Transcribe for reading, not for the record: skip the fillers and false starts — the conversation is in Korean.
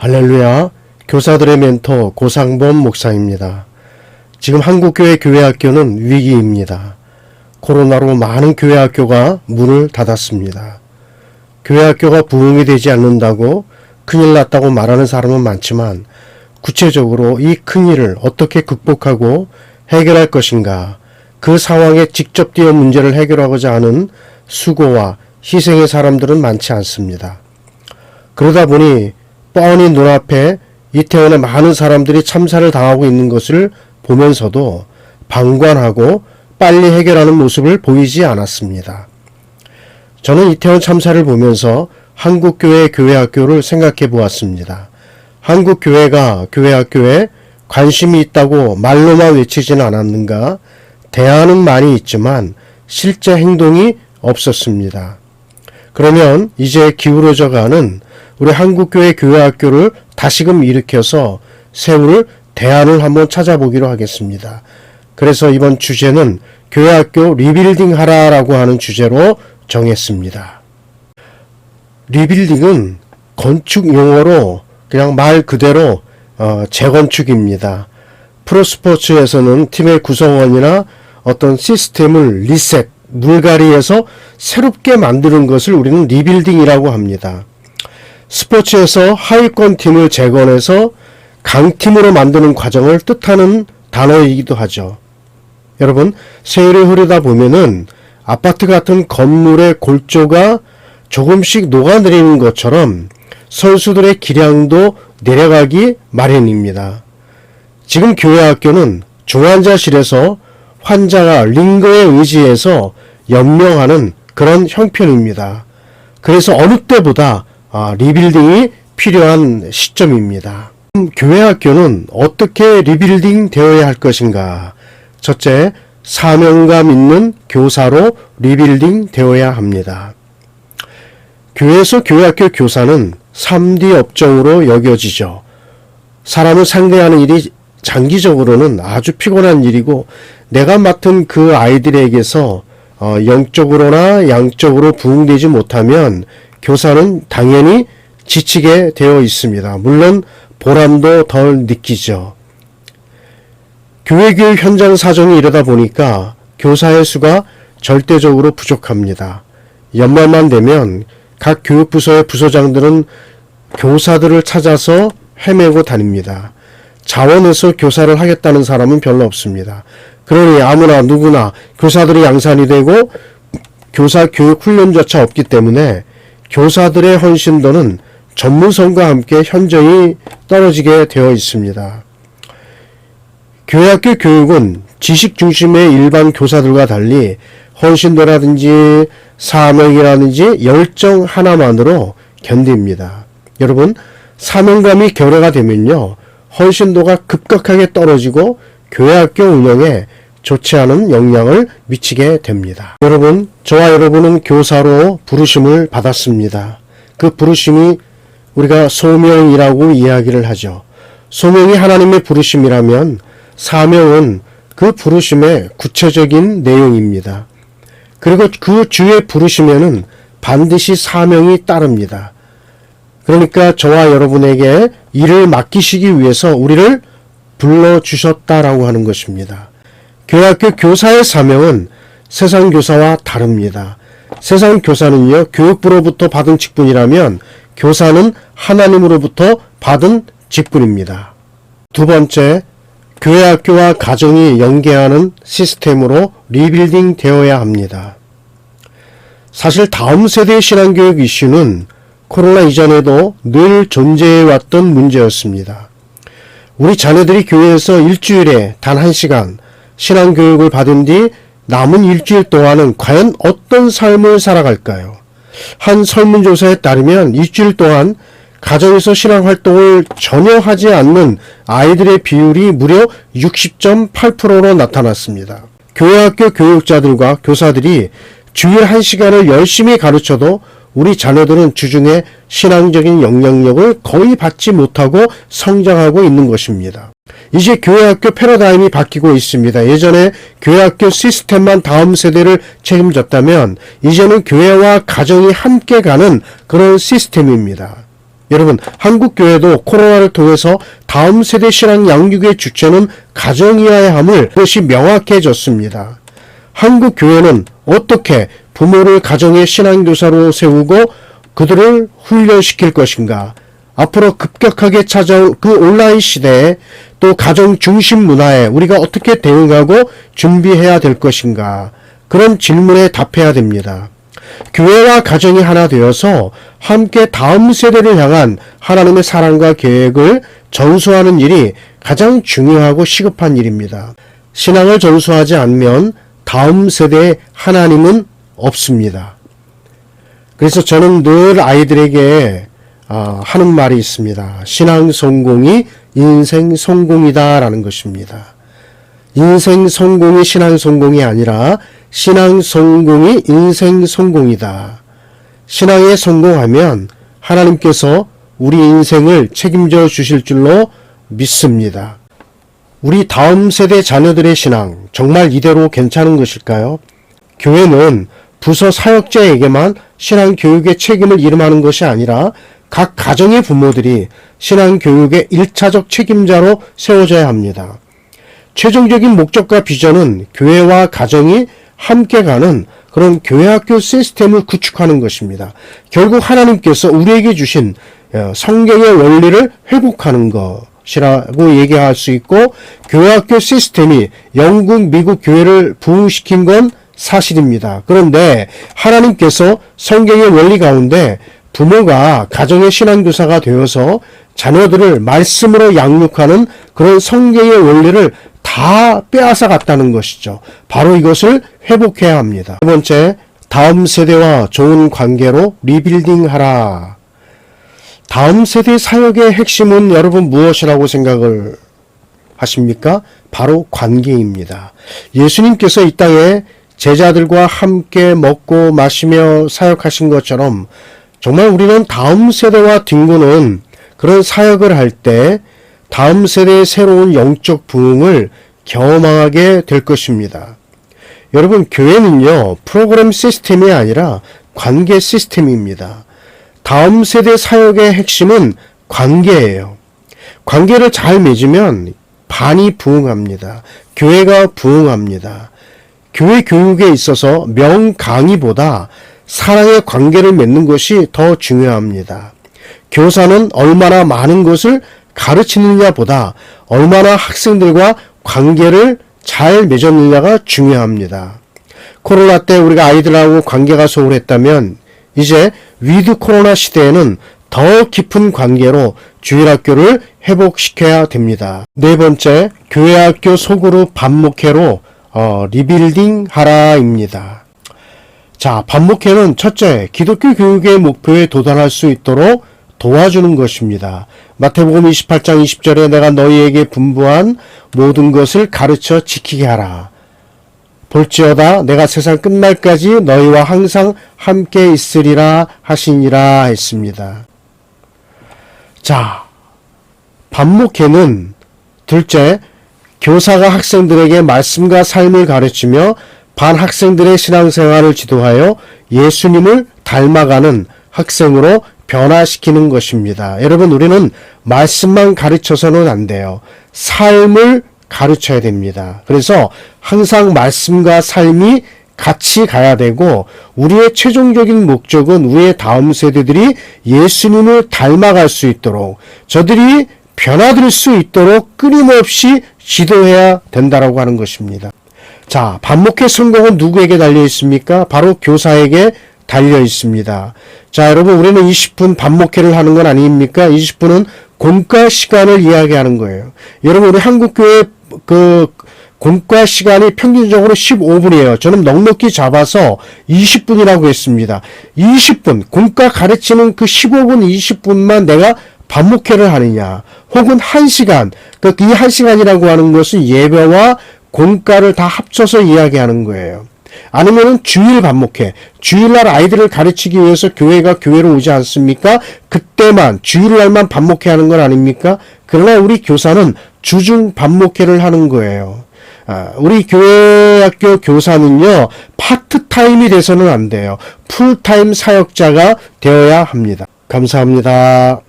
할렐루야, 교사들의 멘토 고상범 목사입니다. 지금 한국교회 교회학교는 위기입니다. 코로나로 많은 교회학교가 문을 닫았습니다. 교회학교가 부흥이 되지 않는다고 큰일 났다고 말하는 사람은 많지만 구체적으로 이 큰일을 어떻게 극복하고 해결할 것인가, 그 상황에 직접 뛰어 문제를 해결하고자 하는 수고와 희생의 사람들은 많지 않습니다. 그러다 보니 뻔히 눈앞에 이태원에 많은 사람들이 참사를 당하고 있는 것을 보면서도 방관하고 빨리 해결하는 모습을 보이지 않았습니다. 저는 이태원 참사를 보면서 한국교회 교회학교를 생각해 보았습니다. 한국교회가 교회학교에 관심이 있다고 말로만 외치지는 않았는가? 대안은 많이 있지만 실제 행동이 없었습니다. 그러면 이제 기울어져가는 우리 한국교회 교회학교를 다시금 일으켜서 세울 대안을 한번 찾아보기로 하겠습니다. 그래서 이번 주제는 교회학교 리빌딩 하라라고 하는 주제로 정했습니다. 리빌딩은 건축 용어로 그냥 말 그대로 재건축입니다. 프로스포츠에서는 팀의 구성원이나 어떤 시스템을 리셋, 물갈이해서 새롭게 만드는 것을 우리는 리빌딩이라고 합니다. 스포츠에서 하위권 팀을 재건해서 강팀으로 만드는 과정을 뜻하는 단어이기도 하죠. 여러분, 세월이 흐르다 보면은 아파트 같은 건물의 골조가 조금씩 녹아내리는 것처럼 선수들의 기량도 내려가기 마련입니다. 지금 교회학교는 중환자실에서 환자가 링거에 의지해서 연명하는 그런 형편입니다. 그래서 어느 때보다 리빌딩이 필요한 시점입니다. 교회학교는 어떻게 리빌딩 되어야 할 것인가? 첫째, 사명감 있는 교사로 리빌딩 되어야 합니다. 교회에서 교회학교 교사는 3D 업종으로 여겨지죠. 사람을 상대하는 일이 장기적으로는 아주 피곤한 일이고, 내가 맡은 그 아이들에게서 영적으로나 양적으로 부흥되지 못하면 교사는 당연히 지치게 되어 있습니다. 물론 보람도 덜 느끼죠. 교회교육 현장 사정이 이러다 보니까 교사의 수가 절대적으로 부족합니다. 연말만 되면 각 교육부서의 부서장들은 교사들을 찾아서 헤매고 다닙니다. 자원해서 교사를 하겠다는 사람은 별로 없습니다. 그러니 아무나 누구나 교사들이 양산이 되고 교사 교육 훈련조차 없기 때문에 교사들의 헌신도는 전문성과 함께 현저히 떨어지게 되어 있습니다. 교회학교 교육은 지식 중심의 일반 교사들과 달리 헌신도라든지 사명이라든지 열정 하나만으로 견딥니다. 여러분, 사명감이 결여가 되면요, 헌신도가 급격하게 떨어지고 교회학교 운영에 좋지 않은 영향을 미치게 됩니다. 여러분, 저와 여러분은 교사로 부르심을 받았습니다. 그 부르심이 우리가 소명이라고 이야기를 하죠. 소명이 하나님의 부르심이라면 사명은 그 부르심의 구체적인 내용입니다. 그리고 그 주의 부르심에는 반드시 사명이 따릅니다. 그러니까 저와 여러분에게 일을 맡기시기 위해서 우리를 불러주셨다라고 하는 것입니다. 교회학교 교사의 사명은 세상 교사와 다릅니다. 세상 교사는요, 교육부로부터 받은 직분이라면 교사는 하나님으로부터 받은 직분입니다. 두 번째, 교회학교와 가정이 연계하는 시스템으로 리빌딩 되어야 합니다. 사실 다음 세대의 신앙교육 이슈는 코로나 이전에도 늘 존재해왔던 문제였습니다. 우리 자녀들이 교회에서 일주일에 단 1시간 신앙교육을 받은 뒤 남은 일주일 동안은 과연 어떤 삶을 살아갈까요? 한 설문조사에 따르면 일주일 동안 가정에서 신앙활동을 전혀 하지 않는 아이들의 비율이 무려 60.8%로 나타났습니다. 교회학교 교육자들과 교사들이 주일 1시간을 열심히 가르쳐도 우리 자녀들은 주중에 신앙적인 영향력을 거의 받지 못하고 성장하고 있는 것입니다. 이제 교회학교 패러다임이 바뀌고 있습니다. 예전에 교회학교 시스템만 다음 세대를 책임졌다면 이제는 교회와 가정이 함께 가는 그런 시스템입니다. 여러분, 한국 교회도 코로나를 통해서 다음 세대 신앙 양육의 주체는 가정이어야 함을 그것이 명확해졌습니다. 한국 교회는 어떻게 부모를 가정의 신앙교사로 세우고 그들을 훈련시킬 것인가? 앞으로 급격하게 찾아올 그 온라인 시대에 또 가정 중심 문화에 우리가 어떻게 대응하고 준비해야 될 것인가? 그런 질문에 답해야 됩니다. 교회와 가정이 하나 되어서 함께 다음 세대를 향한 하나님의 사랑과 계획을 전수하는 일이 가장 중요하고 시급한 일입니다. 신앙을 전수하지 않으면 다음 세대에 하나님은 없습니다. 그래서 저는 늘 아이들에게 하는 말이 있습니다. 신앙 성공이 인생 성공이다 라는 것입니다. 인생 성공이 신앙 성공이 아니라 신앙 성공이 인생 성공이다. 신앙에 성공하면 하나님께서 우리 인생을 책임져 주실 줄로 믿습니다. 우리 다음 세대 자녀들의 신앙 정말 이대로 괜찮은 것일까요? 교회는 부서 사역자에게만 신앙 교육의 책임을 이름하는 것이 아니라 각 가정의 부모들이 신앙 교육의 1차적 책임자로 세워져야 합니다. 최종적인 목적과 비전은 교회와 가정이 함께 가는 그런 교회학교 시스템을 구축하는 것입니다. 결국 하나님께서 우리에게 주신 성경의 원리를 회복하는 것이라고 얘기할 수 있고, 교회학교 시스템이 영국, 미국 교회를 부흥시킨 건 사실입니다. 그런데 하나님께서 성경의 원리 가운데 부모가 가정의 신앙교사가 되어서 자녀들을 말씀으로 양육하는 그런 성경의 원리를 다 빼앗아 갔다는 것이죠. 바로 이것을 회복해야 합니다. 세 번째, 다음 세대와 좋은 관계로 리빌딩하라. 다음 세대 사역의 핵심은 여러분 무엇이라고 생각을 하십니까? 바로 관계입니다. 예수님께서 이 땅에 제자들과 함께 먹고 마시며 사역하신 것처럼 정말 우리는 다음 세대와 뒹구는 그런 사역을 할 때 다음 세대의 새로운 영적 부흥을 경험하게 될 것입니다. 여러분, 교회는요, 프로그램 시스템이 아니라 관계 시스템입니다. 다음 세대 사역의 핵심은 관계예요. 관계를 잘 맺으면 반이 부흥합니다. 교회가 부흥합니다. 교회 교육에 있어서 명강의보다 사랑의 관계를 맺는 것이 더 중요합니다. 교사는 얼마나 많은 것을 가르치느냐보다 얼마나 학생들과 관계를 잘 맺었느냐가 중요합니다. 코로나 때 우리가 아이들하고 관계가 소홀했다면 이제 위드 코로나 시대에는 더 깊은 관계로 주일학교를 회복시켜야 됩니다. 네 번째, 교회학교 소그룹 반목회로 리빌딩 하라입니다. 자, 반목회는 첫째, 기독교 교육의 목표에 도달할 수 있도록 도와주는 것입니다. 마태복음 28장 20절에 내가 너희에게 분부한 모든 것을 가르쳐 지키게 하라. 볼지어다 내가 세상 끝날까지 너희와 항상 함께 있으리라 하시니라 했습니다. 자, 반목회는 둘째, 교사가 학생들에게 말씀과 삶을 가르치며 반 학생들의 신앙생활을 지도하여 예수님을 닮아가는 학생으로 변화시키는 것입니다. 여러분, 우리는 말씀만 가르쳐서는 안 돼요. 삶을 가르쳐야 됩니다. 그래서 항상 말씀과 삶이 같이 가야 되고, 우리의 최종적인 목적은 우리의 다음 세대들이 예수님을 닮아갈 수 있도록, 저들이 변화될 수 있도록 끊임없이 지도해야 된다라고 하는 것입니다. 자, 반목회 성공은 누구에게 달려 있습니까? 바로 교사에게 달려 있습니다. 자, 여러분, 우리는 20분 반목회를 하는 건 아닙니까? 20분은 공과 시간을 이야기하는 거예요. 여러분, 우리 한국교회 공과 시간이 평균적으로 15분이에요. 저는 넉넉히 잡아서 20분이라고 했습니다. 20분, 공과 가르치는 그 15분, 20분만 내가 반목회를 하느냐, 혹은 1시간, 이 1시간이라고 하는 것은 예배와 공과를 다 합쳐서 이야기하는 거예요. 아니면은 주일 반목회, 주일날 아이들을 가르치기 위해서 교회가 교회로 오지 않습니까? 그때만, 주일날만 반목회 하는 건 아닙니까? 그러나 우리 교사는 주중 반목회를 하는 거예요. 우리 교회학교 교사는요, 파트타임이 돼서는 안 돼요. 풀타임 사역자가 되어야 합니다. 감사합니다.